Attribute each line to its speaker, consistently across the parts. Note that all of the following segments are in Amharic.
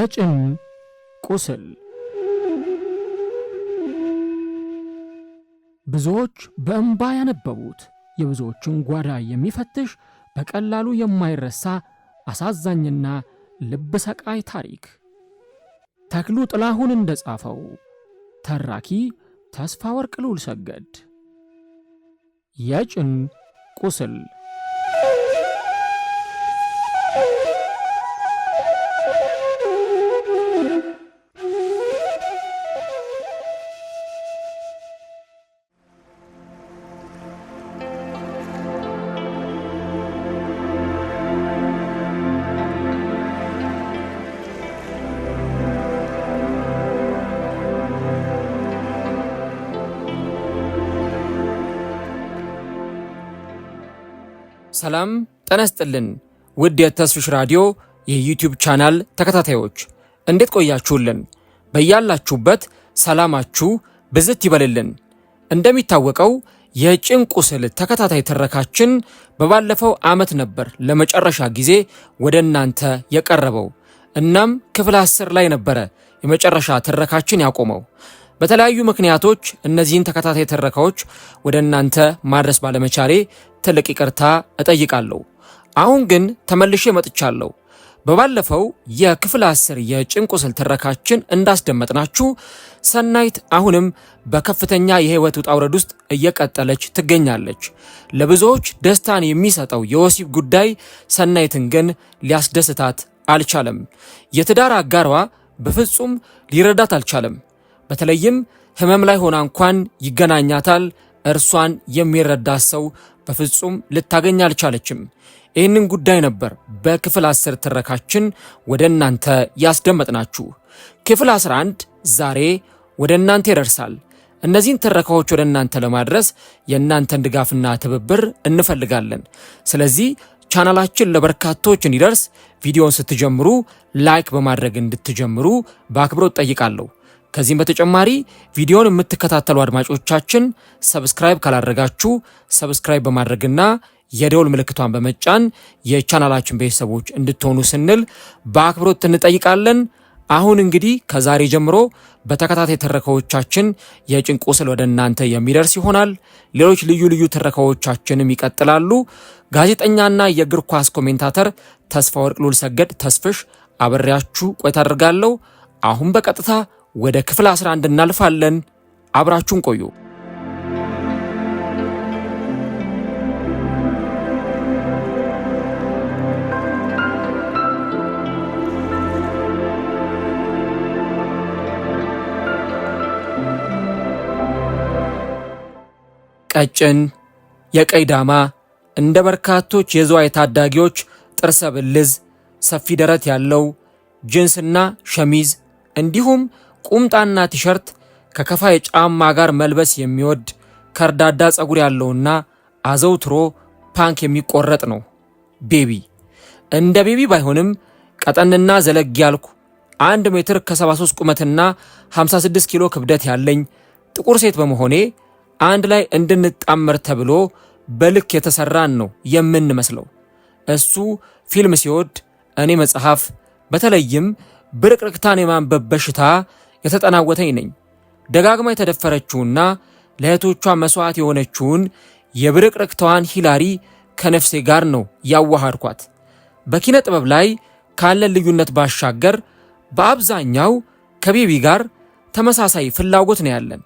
Speaker 1: የጭን ቁስል። ብዙዎች በእንባ ያነበቡት የብዙዎችን ጓዳ የሚፈትሽ በቀላሉ የማይረሳ አሳዛኝና ልብ ሰቃይ ታሪክ። ተክሉ ጥላሁን እንደጻፈው፣ ተራኪ ተስፋወርቅ ሉልሰገድ። የጭን ቁስል።
Speaker 2: ሰላም ጤና ይስጥልን ውድ የተስፍሽ ራዲዮ የዩቲዩብ ቻናል ተከታታዮች እንዴት ቆያችሁልን? በያላችሁበት ሰላማችሁ ብዝት ይበልልን። እንደሚታወቀው የጭን ቁስል ተከታታይ ትረካችን በባለፈው ዓመት ነበር ለመጨረሻ ጊዜ ወደ እናንተ የቀረበው። እናም ክፍል 10 ላይ ነበረ የመጨረሻ ትረካችን ያቆመው። በተለያዩ ምክንያቶች እነዚህን ተከታታይ ትረካዎች ወደ እናንተ ማድረስ ባለመቻሌ ትልቅ ይቅርታ እጠይቃለሁ። አሁን ግን ተመልሼ መጥቻለሁ። በባለፈው የክፍል 10 የጭን ቁስል ትረካችን እንዳስደመጥናችሁ ሰናይት አሁንም በከፍተኛ የህይወት ውጣ ውረድ ውስጥ እየቀጠለች ትገኛለች። ለብዙዎች ደስታን የሚሰጠው የወሲብ ጉዳይ ሰናይትን ግን ሊያስደስታት አልቻለም። የትዳር አጋሯ በፍጹም ሊረዳት አልቻለም። በተለይም ህመም ላይ ሆና እንኳን ይገናኛታል። እርሷን የሚረዳት ሰው በፍጹም ልታገኝ አልቻለችም። ይህንን ጉዳይ ነበር በክፍል 10 ትረካችን ወደ እናንተ ያስደመጥናችሁ። ክፍል 11 ዛሬ ወደ እናንተ ይደርሳል። እነዚህን ትረካዎች ወደ እናንተ ለማድረስ የእናንተን ድጋፍና ትብብር እንፈልጋለን። ስለዚህ ቻናላችን ለበርካቶች እንዲደርስ ቪዲዮን ስትጀምሩ ላይክ በማድረግ እንድትጀምሩ በአክብሮት ጠይቃለሁ። ከዚህም በተጨማሪ ቪዲዮን የምትከታተሉ አድማጮቻችን ሰብስክራይብ ካላደረጋችሁ ሰብስክራይብ በማድረግና የደውል ምልክቷን በመጫን የቻናላችን ቤተሰቦች እንድትሆኑ ስንል በአክብሮት እንጠይቃለን። አሁን እንግዲህ ከዛሬ ጀምሮ በተከታታይ ትረካዎቻችን የጭን ቁስል ወደ እናንተ የሚደርስ ይሆናል። ሌሎች ልዩ ልዩ ትረካዎቻችንም ይቀጥላሉ። ጋዜጠኛና የእግር ኳስ ኮሜንታተር ተስፋወርቅ ሉልሰገድ ተስፍሽ አብሬያችሁ ቆይታ አደርጋለሁ። አሁን በቀጥታ ወደ ክፍል 11 እናልፋለን። አብራችሁን ቆዩ። ቀጭን የቀይ ዳማ እንደ በርካቶች የዝዋይ ታዳጊዎች ጥርሰ ብልዝ፣ ሰፊ ደረት ያለው ጂንስና ሸሚዝ እንዲሁም ቁምጣና ቲሸርት ከከፋይ ጫማ ጋር መልበስ የሚወድ ከርዳዳ ጸጉር ያለውና አዘውትሮ ፓንክ የሚቆረጥ ነው። ቤቢ እንደ ቤቢ ባይሆንም ቀጠንና ዘለግ ያልኩ 1 ሜትር ከ73 ቁመትና 56 ኪሎ ክብደት ያለኝ ጥቁር ሴት በመሆኔ አንድ ላይ እንድንጣመር ተብሎ በልክ የተሰራን ነው የምንመስለው። እሱ ፊልም ሲወድ እኔ መጽሐፍ፣ በተለይም ብርቅርቅታን የማንበብ በሽታ የተጠናወተኝ ነኝ። ደጋግማ የተደፈረችውና ለእህቶቿ መስዋዕት የሆነችውን የብርቅርቅታዋን ሂላሪ ከነፍሴ ጋር ነው ያዋሃድኳት። በኪነ ጥበብ ላይ ካለን ልዩነት ባሻገር በአብዛኛው ከቤቢ ጋር ተመሳሳይ ፍላጎት ነው ያለን።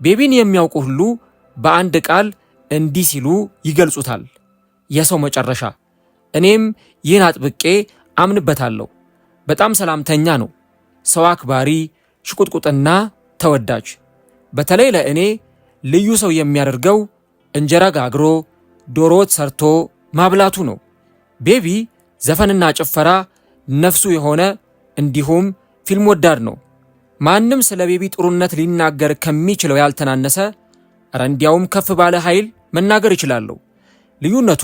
Speaker 2: ቤቢን የሚያውቁ ሁሉ በአንድ ቃል እንዲህ ሲሉ ይገልጹታል፣ የሰው መጨረሻ። እኔም ይህን አጥብቄ አምንበታለሁ። በጣም ሰላምተኛ ነው፣ ሰው አክባሪ፣ ሽቁጥቁጥና ተወዳጅ። በተለይ ለእኔ ልዩ ሰው የሚያደርገው እንጀራ ጋግሮ ዶሮ ወጥ ሰርቶ ማብላቱ ነው። ቤቢ ዘፈንና ጭፈራ ነፍሱ የሆነ እንዲሁም ፊልም ወዳድ ነው። ማንም ስለ ቤቢ ጥሩነት ሊናገር ከሚችለው ያልተናነሰ እንዲያውም ከፍ ባለ ኃይል መናገር ይችላለሁ። ልዩነቱ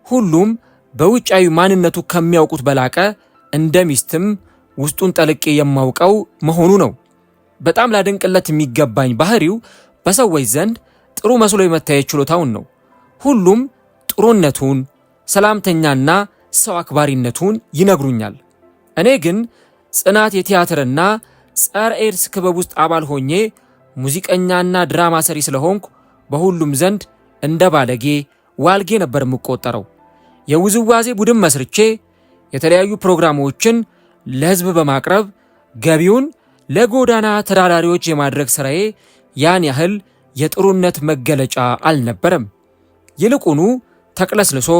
Speaker 2: ሁሉም በውጫዊ ማንነቱ ከሚያውቁት በላቀ እንደ ሚስትም ውስጡን ጠልቄ የማውቀው መሆኑ ነው። በጣም ላደንቅለት የሚገባኝ ባህሪው በሰዎች ዘንድ ጥሩ መስሎ የመታየት ችሎታውን ነው። ሁሉም ጥሩነቱን፣ ሰላምተኛና ሰው አክባሪነቱን ይነግሩኛል። እኔ ግን ጽናት የቲያትርና ጸረ ኤድስ ክበብ ውስጥ አባል ሆኜ ሙዚቀኛና ድራማ ሰሪ ስለሆንኩ በሁሉም ዘንድ እንደ ባለጌ ዋልጌ ነበር የምቆጠረው። የውዝዋዜ ቡድን መስርቼ የተለያዩ ፕሮግራሞችን ለሕዝብ በማቅረብ ገቢውን ለጎዳና ተዳዳሪዎች የማድረግ ሥራዬ ያን ያህል የጥሩነት መገለጫ አልነበረም። ይልቁኑ ተቅለስልሶ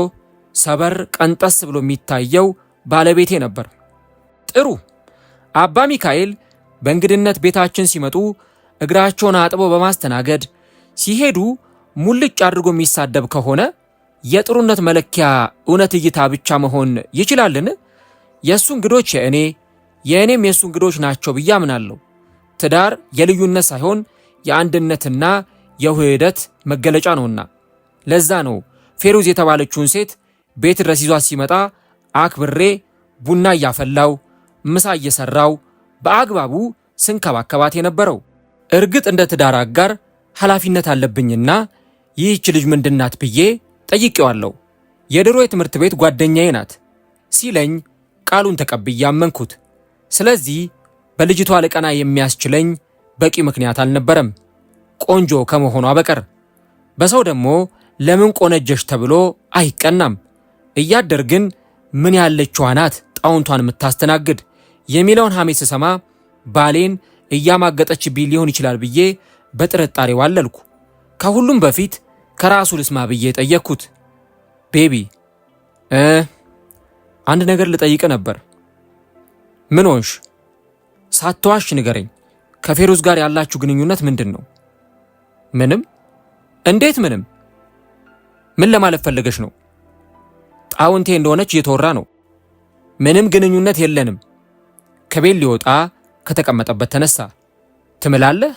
Speaker 2: ሰበር ቀንጠስ ብሎ የሚታየው ባለቤቴ ነበር። ጥሩ አባ ሚካኤል በእንግድነት ቤታችን ሲመጡ እግራቸውን አጥበው በማስተናገድ ሲሄዱ ሙልጭ አድርጎ የሚሳደብ ከሆነ የጥሩነት መለኪያ እውነት እይታ ብቻ መሆን ይችላልን? የእሱ እንግዶች የእኔም የእሱ እንግዶች ናቸው ብዬ አምናለሁ። ትዳር የልዩነት ሳይሆን የአንድነትና የውህደት መገለጫ ነውና። ለዛ ነው ፌሩዝ የተባለችውን ሴት ቤት ድረስ ይዟት ሲመጣ አክብሬ ቡና እያፈላው ምሳ እየሰራው በአግባቡ ስንከባከባት የነበረው። እርግጥ እንደ ትዳር አጋር ኃላፊነት አለብኝና ይህች ልጅ ምንድናት ብዬ ጠይቄዋለሁ። የድሮ የትምህርት ቤት ጓደኛዬ ናት ሲለኝ ቃሉን ተቀብዬ አመንኩት። ስለዚህ በልጅቷ ልቀና የሚያስችለኝ በቂ ምክንያት አልነበረም ቆንጆ ከመሆኗ በቀር። በሰው ደግሞ ለምን ቆነጀሽ ተብሎ አይቀናም። እያደር ግን ምን ያለችዋ ናት ጣውንቷን የምታስተናግድ የሚለውን ሐሜት ስሰማ ባሌን እያማገጠችብኝ ሊሆን ይችላል ብዬ በጥርጣሬ ዋለልኩ። ከሁሉም በፊት ከራሱ ልስማ ብዬ ጠየቅኩት። ቤቢ አንድ ነገር ልጠይቅ ነበር። ምን ሆንሽ? ሳትዋሽ ንገረኝ። ከፌሩዝ ጋር ያላችሁ ግንኙነት ምንድን ነው? ምንም። እንዴት ምንም? ምን ለማለት ፈልገሽ ነው? ጣውንቴ እንደሆነች እየተወራ ነው። ምንም ግንኙነት የለንም። ከቤት ሊወጣ ከተቀመጠበት ተነሳ። ትምላለህ?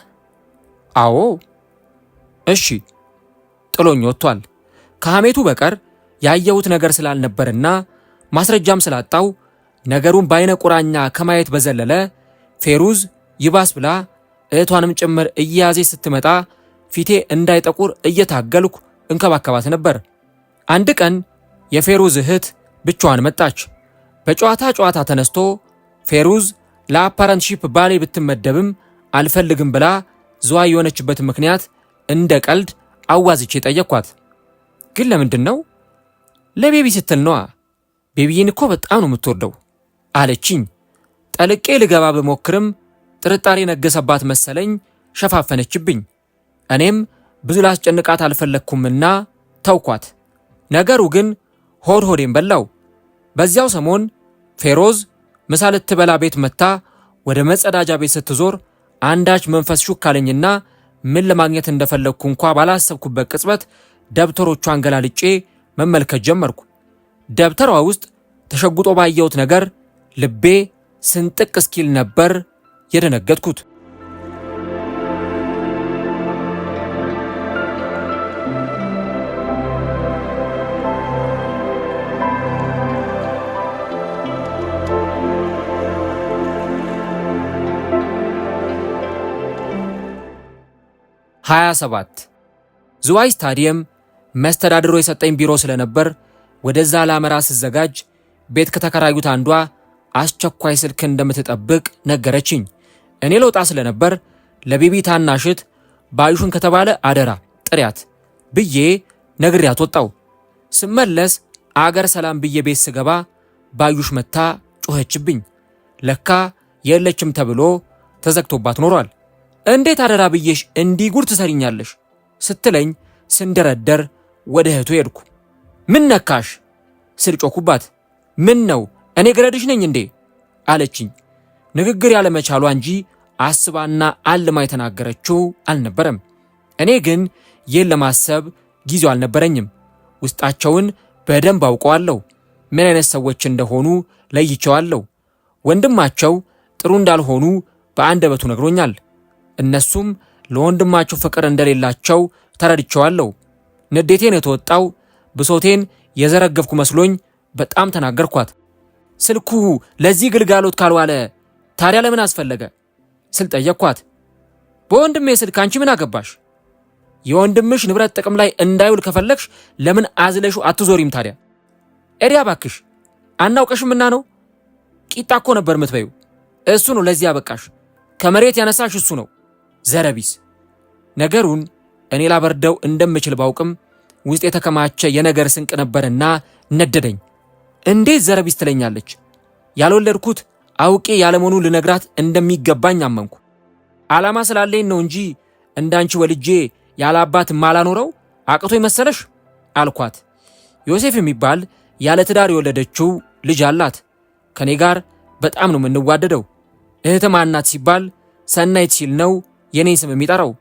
Speaker 2: አዎ። እሺ። ጥሎኝ ወጥቷል። ከሐሜቱ በቀር ያየሁት ነገር ስላልነበርና ማስረጃም ስላጣው ነገሩን በአይነ ቁራኛ ከማየት በዘለለ ፌሩዝ ይባስ ብላ እህቷንም ጭምር እየያዘ ስትመጣ ፊቴ እንዳይጠቁር እየታገልኩ እንከባከባት ነበር። አንድ ቀን የፌሩዝ እህት ብቻዋን መጣች። በጨዋታ ተነስቶ ፌሩዝ ለአፓረንትሺፕ ባሌ ብትመደብም አልፈልግም ብላ ዝዋ የሆነችበት ምክንያት እንደ ቀልድ አዋዝቼ ጠየቅኳት። ግን ለምንድን ነው? ለቤቢ ስትል ነዋ። ቤቢዬን እኮ በጣም ነው የምትወደው አለችኝ። ጠልቄ ልገባ ብሞክርም ጥርጣሬ ነገሰባት መሰለኝ፣ ሸፋፈነችብኝ። እኔም ብዙ ላስጨንቃት አልፈለግኩምና ተውኳት። ነገሩ ግን ሆዴን በላው። በዚያው ሰሞን ፌሮዝ ምሳ ልትበላ ቤት መታ ወደ መጸዳጃ ቤት ስትዞር አንዳች መንፈስ ሹክ አለኝና ምን ለማግኘት እንደፈለግኩ እንኳ ባላሰብኩበት ቅጽበት ደብተሮቿን ገላልጬ መመልከት ጀመርኩ። ደብተሯ ውስጥ ተሸጉጦ ባየሁት ነገር ልቤ ስንጥቅ እስኪል ነበር የደነገጥኩት። ዝዋይ ስታዲየም መስተዳድሮ የሰጠኝ ቢሮ ስለነበር ወደዛ ላመራ ስዘጋጅ ቤት ከተከራዩት አንዷ አስቸኳይ ስልክ እንደምትጠብቅ ነገረችኝ። እኔ ለውጣ ስለነበር ለቤቢ ታናሽት ባዩሽን ከተባለ አደራ ጥሪያት ብዬ ነግሬያት ወጣው። ስመለስ አገር ሰላም ብዬ ቤት ስገባ ባዩሽ መታ ጮኸችብኝ። ለካ የለችም ተብሎ ተዘግቶባት ኖሯል። እንዴት አደራ ብዬሽ እንዲህ ጉድ ትሰሪኛለሽ ስትለኝ ስንደረደር ወደ እህቱ ሄድኩ። ምን ነካሽ ስል ጮኩባት። ምን ነው እኔ ገረድሽ ነኝ እንዴ አለችኝ። ንግግር ያለመቻሏ እንጂ አስባና አልማ የተናገረችው አልነበረም። እኔ ግን ይህን ለማሰብ ጊዜው አልነበረኝም። ውስጣቸውን በደንብ አውቀዋለሁ። ምን አይነት ሰዎች እንደሆኑ ለይቸዋለሁ። ወንድማቸው ጥሩ እንዳልሆኑ በአንደበቱ ነግሮኛል። እነሱም ለወንድማቸው ፍቅር እንደሌላቸው ተረድቸዋለሁ። ንዴቴን የተወጣው ብሶቴን የዘረገፍኩ መስሎኝ በጣም ተናገርኳት። ስልኩ ለዚህ ግልጋሎት ካልዋለ ታዲያ ለምን አስፈለገ ስል ጠየቅኳት። በወንድሜ ስልክ አንቺ ምን አገባሽ? የወንድምሽ ንብረት ጥቅም ላይ እንዳይውል ከፈለግሽ ለምን አዝለሹ አትዞሪም ታዲያ? ኤሪያ ባክሽ አናውቀሽምና ነው። ቂጣ እኮ ነበር የምትበዩ እሱ ነው ለዚህ ያበቃሽ። ከመሬት ያነሳሽ እሱ ነው። ዘረቢስ። ነገሩን እኔ ላበርደው እንደምችል ባውቅም ውስጥ የተከማቸ የነገር ስንቅ ነበርና ነደደኝ። እንዴት ዘረቢስ ትለኛለች? ያልወለድኩት አውቄ ያለመሆኑ ልነግራት እንደሚገባኝ አመንኩ። ዓላማ ስላለኝ ነው እንጂ እንዳንቺ ወልጄ ያለ አባት ማላኖረው አቅቶ መሰለሽ አልኳት። ዮሴፍ የሚባል ያለ ትዳር የወለደችው ልጅ አላት። ከኔ ጋር በጣም ነው የምንዋደደው። እህት ማናት ሲባል ሰናይት ሲል ነው የኔን ስም የሚጠራው።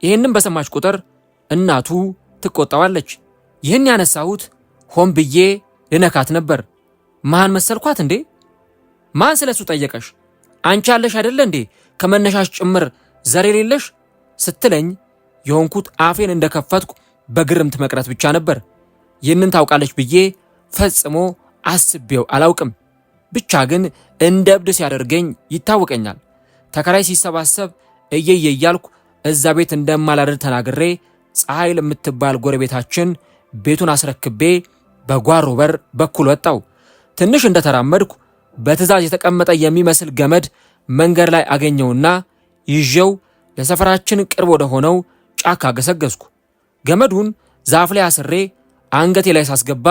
Speaker 2: ይህንም በሰማች ቁጥር እናቱ ትቆጣዋለች። ይህን ያነሳሁት ሆን ብዬ ልነካት ነበር። ማን መሰልኳት እንዴ? ማን ስለሱ ጠየቀሽ? አንቺ ያለሽ አይደለ እንዴ ከመነሻሽ ጭምር ዘር የሌለሽ ስትለኝ የሆንኩት አፌን እንደከፈትኩ በግርምት መቅረት ብቻ ነበር። ይህንን ታውቃለች ብዬ ፈጽሞ አስቤው አላውቅም። ብቻ ግን እንደ እብድ ሲያደርገኝ ይታወቀኛል። ተከራይ ሲሰባሰብ እየየ እያልኩ እዛ ቤት እንደማላድር ተናግሬ ፀሐይ ለምትባል ጎረቤታችን ቤቱን አስረክቤ በጓሮ በር በኩል ወጣው። ትንሽ እንደተራመድኩ በትዕዛዝ የተቀመጠ የሚመስል ገመድ መንገድ ላይ አገኘውና ይዤው ለሰፈራችን ቅርብ ወደ ሆነው ጫካ ገሰገስኩ። ገመዱን ዛፍ ላይ አስሬ አንገቴ ላይ ሳስገባ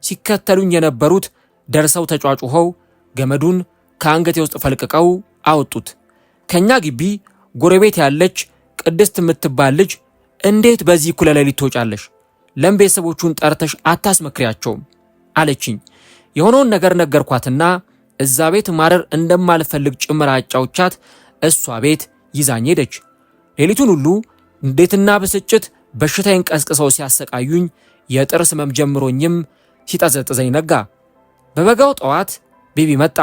Speaker 2: ሲከተሉኝ የነበሩት ደርሰው ተጫጩኸው ገመዱን ከአንገቴ ውስጥ ፈልቅቀው አወጡት። ከኛ ግቢ ጎረቤት ያለች ቅድስት የምትባል ልጅ እንዴት በዚህ እኩለ ሌሊት ትወጫለሽ? ለምን ቤተሰቦቹን ጠርተሽ አታስመክሪያቸውም? አለችኝ። የሆነውን ነገር ነገርኳትና እዛ ቤት ማረር እንደማልፈልግ ጭምር አጫውቻት እሷ ቤት ይዛኝ ሄደች። ሌሊቱን ሁሉ እንዴትና ብስጭት በሽታዬን ቀስቅሰው ሲያሰቃዩኝ የጥርስ ህመም ጀምሮኝም ሲጠዘጥዘኝ ነጋ። በበጋው ጠዋት ቤቢ መጣ።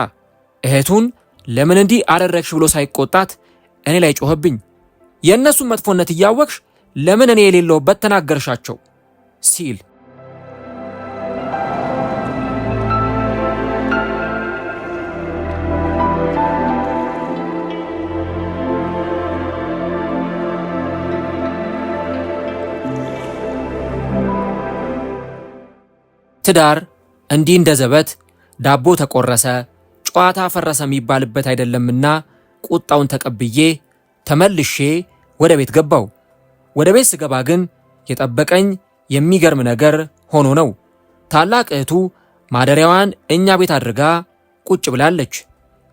Speaker 2: እህቱን ለምን እንዲህ አደረግሽ ብሎ ሳይቆጣት እኔ ላይ ጮኸብኝ። የእነሱን መጥፎነት እያወቅሽ ለምን እኔ የሌለውበት ተናገርሻቸው ሲል ትዳር እንዲህ እንደ ዘበት ዳቦ ተቆረሰ ጨዋታ ፈረሰ የሚባልበት አይደለምና ቁጣውን ተቀብዬ ተመልሼ ወደ ቤት ገባው። ወደ ቤት ስገባ ግን የጠበቀኝ የሚገርም ነገር ሆኖ ነው። ታላቅ እህቱ ማደሪያዋን እኛ ቤት አድርጋ ቁጭ ብላለች።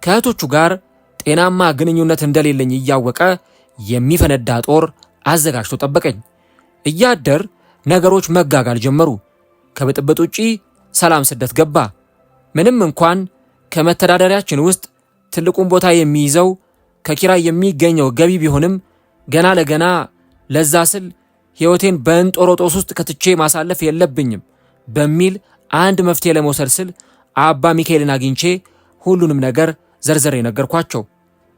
Speaker 2: ከእህቶቹ ጋር ጤናማ ግንኙነት እንደሌለኝ እያወቀ የሚፈነዳ ጦር አዘጋጅቶ ጠበቀኝ። እያደር ነገሮች መጋጋል ጀመሩ። ከብጥብጥ ውጪ ሰላም ስደት ገባ። ምንም እንኳን ከመተዳደሪያችን ውስጥ ትልቁን ቦታ የሚይዘው ከኪራይ የሚገኘው ገቢ ቢሆንም ገና ለገና ለዛ ስል ሕይወቴን በእንጦሮጦስ ውስጥ ከትቼ ማሳለፍ የለብኝም በሚል አንድ መፍትሄ ለመውሰድ ስል አባ ሚካኤልን አግኝቼ ሁሉንም ነገር ዘርዘር ነገርኳቸው።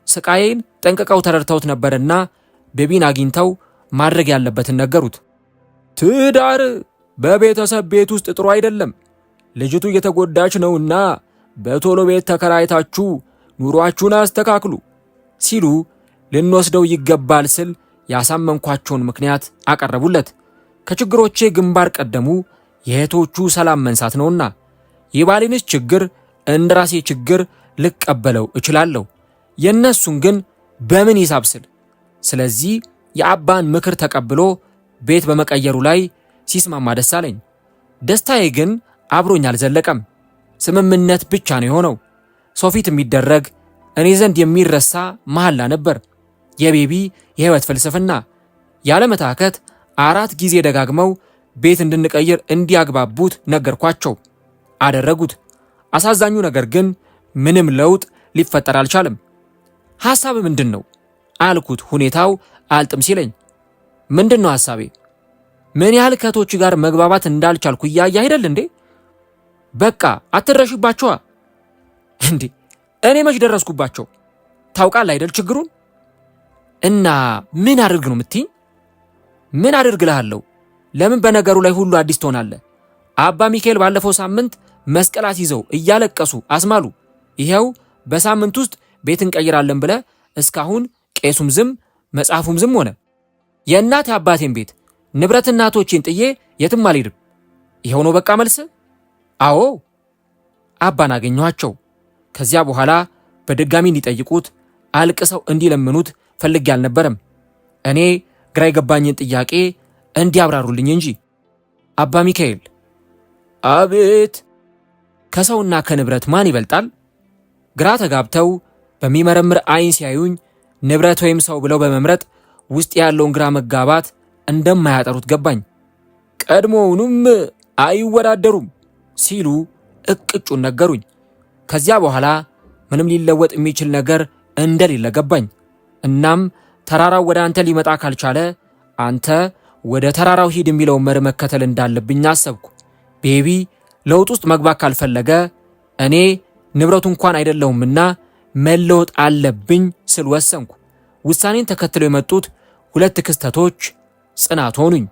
Speaker 2: ስቃዬን ጠንቅቀው ተረድተውት ነበርና ቤቢን አግኝተው ማድረግ ያለበትን ነገሩት። ትዳር በቤተሰብ ቤት ውስጥ ጥሩ አይደለም፣ ልጅቱ እየተጎዳች ነውና በቶሎ ቤት ተከራይታችሁ ኑሯችሁን አስተካክሉ ሲሉ ልንወስደው ይገባል ስል ያሳመንኳቸውን ምክንያት አቀረቡለት። ከችግሮቼ ግንባር ቀደሙ የእህቶቹ ሰላም መንሳት ነውና የባሌንስ ችግር እንደራሴ ችግር ልቀበለው እችላለሁ፣ የነሱን ግን በምን ሂሳብ ስል። ስለዚህ የአባን ምክር ተቀብሎ ቤት በመቀየሩ ላይ ሲስማማ ደስ አለኝ። ደስታዬ ግን አብሮኝ አልዘለቀም። ስምምነት ብቻ ነው የሆነው። ሰው ፊት የሚደረግ እኔ ዘንድ የሚረሳ መሐላ ነበር። የቤቢ የህይወት ፍልስፍና ያለመታከት 4 ጊዜ ደጋግመው ቤት እንድንቀይር እንዲያግባቡት ነገርኳቸው። አደረጉት። አሳዛኙ ነገር ግን ምንም ለውጥ ሊፈጠር አልቻለም። ሐሳብ ምንድን ነው አልኩት። ሁኔታው አልጥም ሲለኝ ምንድን ነው ሐሳቤ? ምን ያህል ከቶች ጋር መግባባት እንዳልቻልኩ እያየ አይደል እንዴ? በቃ አትረሽባቸዋ እንዴ? እኔ መች ደረስኩባቸው? ታውቃለህ አይደል ችግሩን? እና ምን አድርግ ነው የምትይኝ? ምን አድርግልሃለሁ? ለምን በነገሩ ላይ ሁሉ አዲስ ትሆናለህ? አባ ሚካኤል ባለፈው ሳምንት መስቀላት ይዘው እያለቀሱ አስማሉ። ይሄው በሳምንት ውስጥ ቤት እንቀይራለን ብለ እስካሁን ቄሱም ዝም መጽሐፉም ዝም ሆነ። የእናት አባቴን ቤት ንብረት እናቶቼን ጥዬ የትም አልሄድም። ይሄው ነው በቃ መልስ። አዎ አባን አገኘኋቸው። ከዚያ በኋላ በድጋሚ እንዲጠይቁት አልቅሰው እንዲለምኑት ፈልጌ አልነበረም። እኔ ግራ የገባኝን ጥያቄ እንዲያብራሩልኝ እንጂ። አባ ሚካኤል። አቤት። ከሰውና ከንብረት ማን ይበልጣል? ግራ ተጋብተው በሚመረምር አይን ሲያዩኝ ንብረት ወይም ሰው ብለው በመምረጥ ውስጥ ያለውን ግራ መጋባት እንደማያጠሩት ገባኝ። ቀድሞውኑም አይወዳደሩም ሲሉ እቅጩን ነገሩኝ። ከዚያ በኋላ ምንም ሊለወጥ የሚችል ነገር እንደሌለ ገባኝ። እናም ተራራው ወደ አንተ ሊመጣ ካልቻለ አንተ ወደ ተራራው ሂድ የሚለውን መርህ መከተል እንዳለብኝ አሰብኩ። ቤቢ ለውጥ ውስጥ መግባት ካልፈለገ እኔ ንብረቱ እንኳን አይደለሁምና መለወጥ አለብኝ ስል ወሰንኩ። ውሳኔን ተከትለው የመጡት 2 ክስተቶች ጽናት ሆኑኝ።